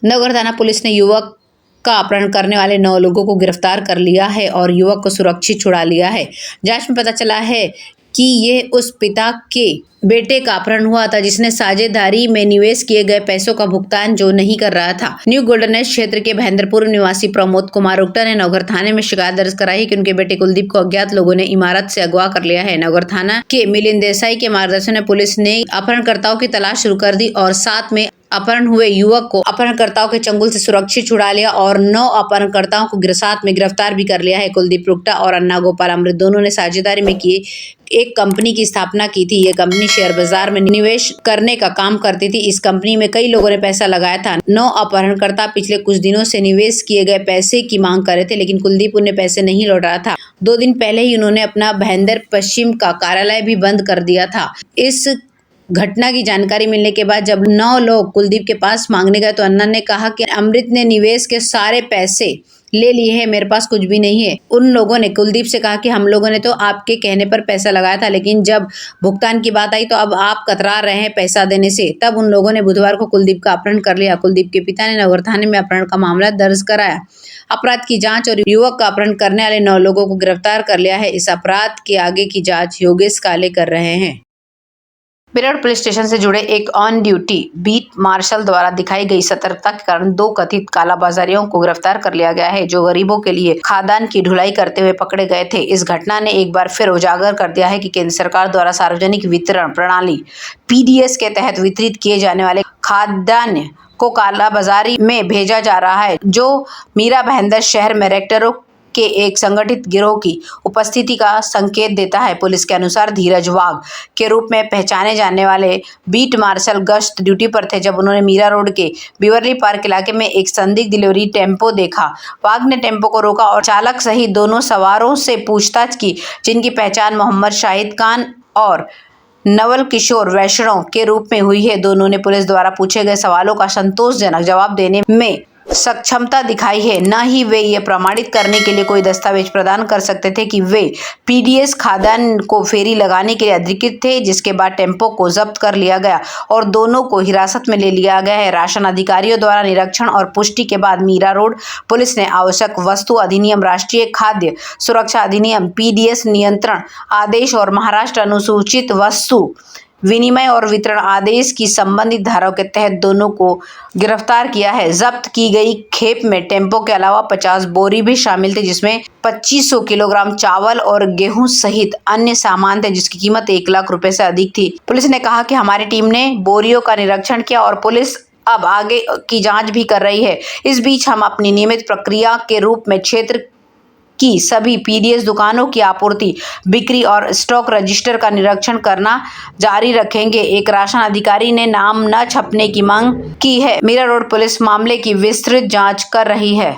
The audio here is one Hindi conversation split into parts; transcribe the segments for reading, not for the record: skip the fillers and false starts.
नवगढ़ थाना पुलिस ने युवक का अपहरण करने वाले 9 लोगों को गिरफ्तार कर लिया है और युवक को सुरक्षित छुड़ा लिया है। जांच में पता चला है कि ये उस पिता के बेटे का अपहरण हुआ था जिसने साझेदारी में निवेश किए गए पैसों का भुगतान जो नहीं कर रहा था। न्यू गोल्डनेस क्षेत्र के महेंद्रपुर निवासी प्रमोद कुमार उक्टा ने नवगढ़ थाने में शिकायत दर्ज कराई है कि उनके बेटे कुलदीप को अज्ञात लोगों ने इमारत से अगवा कर लिया है। नवगढ़ थाना के मिलिंद देसाई के मार्गदर्शन में पुलिस ने अपहरणकर्ताओं की तलाश शुरू कर दी और साथ में अपहरण हुए युवक को अपहरणकर्ताओं के चंगुल से सुरक्षित छुड़ा लिया और 9 अपहरणकर्ताओं को साथ में गिरफ्तार भी कर लिया है। कुलदीप उक्टा और अन्ना गोपाल अमृत दोनों ने साझेदारी में किए एक कंपनी की स्थापना की थी। ये कंपनी शेयर बाजार में निवेश करने का काम करती थी। इस कंपनी में कई लोगों ने पैसा लगाया था। 9 अपहरणकर्ता पिछले कुछ दिनों से निवेश किए गए पैसे की मांग कर रहे थे, लेकिन कुलदीप उन्हें पैसे नहीं लौटा रहा था। 2 दिन पहले ही उन्होंने अपना भाईंदर पश्चिम का कार्यालय भी बंद कर दिया था। इस घटना की जानकारी मिलने के बाद जब 9 लोग कुलदीप के पास मांगने गए तो अन्ना ने कहा कि अमृत ने निवेश के सारे पैसे ले लिए हैं, मेरे पास कुछ भी नहीं है। उन लोगों ने कुलदीप से कहा कि हम लोगों ने तो आपके कहने पर पैसा लगाया था, लेकिन जब भुगतान की बात आई तो अब आप कतरा रहे हैं पैसा देने से। तब उन लोगों ने बुधवार को कुलदीप का अपहरण कर लिया। कुलदीप के पिता ने नवगढ़ थाने में अपहरण का मामला दर्ज कराया। अपराध की जांच और युवक का अपहरण करने वाले 9 लोगों को गिरफ्तार कर लिया है। इस अपराध के आगे की जांच योगेश काले कर रहे हैं। बेरौर पुलिस स्टेशन से जुड़े एक ऑन ड्यूटी बीट मार्शल द्वारा दिखाई गई सतर्कता के कारण 2 कथित कालाबाजारियों को गिरफ्तार कर लिया गया है, जो गरीबों के लिए खाद्यान्न की ढुलाई करते हुए पकड़े गए थे। इस घटना ने एक बार फिर उजागर कर दिया है कि केंद्र सरकार द्वारा सार्वजनिक वितरण प्रणाली (पीडीएस) के तहत वितरित किए जाने वाले खाद्यान्न को कालाबाजारी में भेजा जा रहा है, जो मीरा भाईंदर शहर में रैकेटरों के एक संगठित गिरोह की उपस्थिति का संकेत देता है। पुलिस के अनुसार धीरज वाघ के रूप में पहचाने जाने वाले बीट मार्शल गश्त ड्यूटी पर थे जब उन्होंने मीरा रोड के बिवरली पार्क इलाके में एक संदिग्ध डिलीवरी टेम्पो देखा। वाघ ने टेम्पो को रोका और चालक सहित दोनों सवारों से पूछताछ की, जिनकी पहचान मोहम्मद शाहिद खान और नवल किशोर वैष्णव के रूप में हुई है। दोनों ने पुलिस द्वारा पूछे गए सवालों का संतोषजनक जवाब देने में सक्षमता दिखाई है। न ही वे ये प्रमाणित करने के लिए कोई दस्तावेज प्रदान कर सकते थे कि वे पीडीएस खाद्यान्न को फेरी लगाने के लिए अधिकृत थे, जिसके बाद टेम्पो को जब्त कर लिया गया और दोनों को हिरासत में ले लिया गया है। राशन अधिकारियों द्वारा निरीक्षण और पुष्टि के बाद मीरा रोड पुलिस ने आवश्यक वस्तु अधिनियम, राष्ट्रीय खाद्य सुरक्षा अधिनियम, पीडीएस नियंत्रण आदेश और महाराष्ट्र अनुसूचित वस्तु विनिमय और वितरण आदेश की संबंधित धाराओं के तहत दोनों को गिरफ्तार किया है। जब्त की गई खेप में टेम्पो के अलावा 50 बोरी भी शामिल थे, जिसमें 2500 किलोग्राम चावल और गेहूं सहित अन्य सामान थे, जिसकी कीमत 1 लाख रुपए से अधिक थी। पुलिस ने कहा कि हमारी टीम ने बोरियों का निरीक्षण किया और पुलिस अब आगे की जांच भी कर रही है। इस बीच हम अपनी नियमित प्रक्रिया के रूप में क्षेत्र की सभी पीडीएस दुकानों की आपूर्ति, बिक्री और स्टॉक रजिस्टर का निरीक्षण करना जारी रखेंगे। एक राशन अधिकारी ने नाम न छपने की मांग की है। मीरा रोड पुलिस मामले की विस्तृत जांच कर रही है।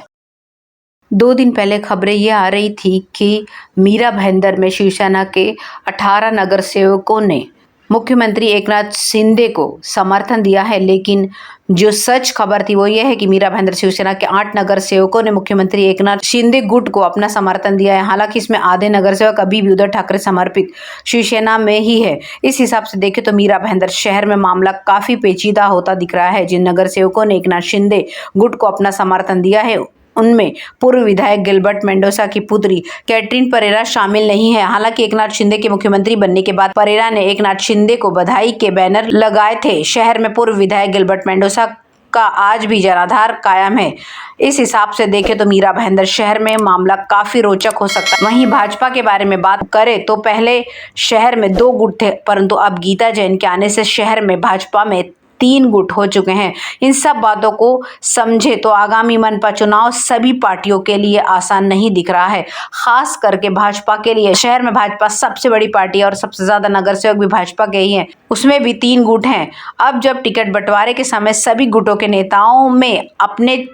2 दिन पहले खबरें ये आ रही थी कि मीरा भाईंदर में शिवसेना के 18 नगर सेवकों ने मुख्यमंत्री एकनाथ शिंदे को समर्थन दिया है, लेकिन जो सच खबर थी वो ये है कि मीरा भाईंदर शिवसेना के 8 नगर सेवकों ने मुख्यमंत्री एकनाथ शिंदे गुट को अपना समर्थन दिया है। हालांकि इसमें आधे नगर सेवक अभी भी उद्धव ठाकरे समर्पित शिवसेना में ही है। इस हिसाब से देखें तो मीरा भाईंदर शहर में मामला काफी पेचीदा होता दिख रहा है। जिन नगर सेवकों ने एकनाथ शिंदे गुट को अपना समर्थन दिया है उनमें पूर्व विधायक गिलबर्ट मेंडोसा की पुत्री कैटरीन परेरा शामिल नहीं है। हालांकि एकनाथ शिंदे के मुख्यमंत्री बनने के बाद परेरा ने एकनाथ शिंदे को बधाई के बैनर लगाए थे। शहर में पूर्व विधायक गिलबर्ट मेंडोसा का आज भी जनाधार कायम है। इस हिसाब से देखें तो मीरा भाईंदर शहर में मामला काफी रोचक हो सकता है। वहीं भाजपा के बारे में बात करें तो पहले शहर में 2 गुट थे, परंतु अब गीता जैन के आने से शहर में भाजपा में 3 गुट हो चुके हैं। इन सब बातों को समझे तो आगामी मनपा चुनाव सभी पार्टियों के लिए आसान नहीं दिख रहा है, खास करके भाजपा के लिए। शहर में भाजपा सबसे बड़ी पार्टी है और सबसे ज्यादा नगर सेवक भी भाजपा के ही हैं। उसमें भी 3 गुट हैं। अब जब टिकट बंटवारे के समय सभी गुटों के नेताओं में अपने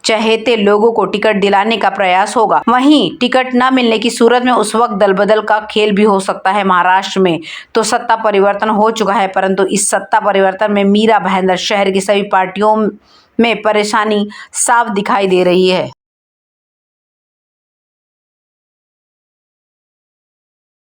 चहेते लोगों को टिकट दिलाने का प्रयास होगा। वहीं टिकट न मिलने की सूरत में उस वक्त दल बदल का खेल भी हो सकता है। महाराष्ट्र में तो सत्ता परिवर्तन हो चुका है, परंतु इस सत्ता परिवर्तन में मीरा भाईंदर शहर की सभी पार्टियों में परेशानी साफ दिखाई दे रही है।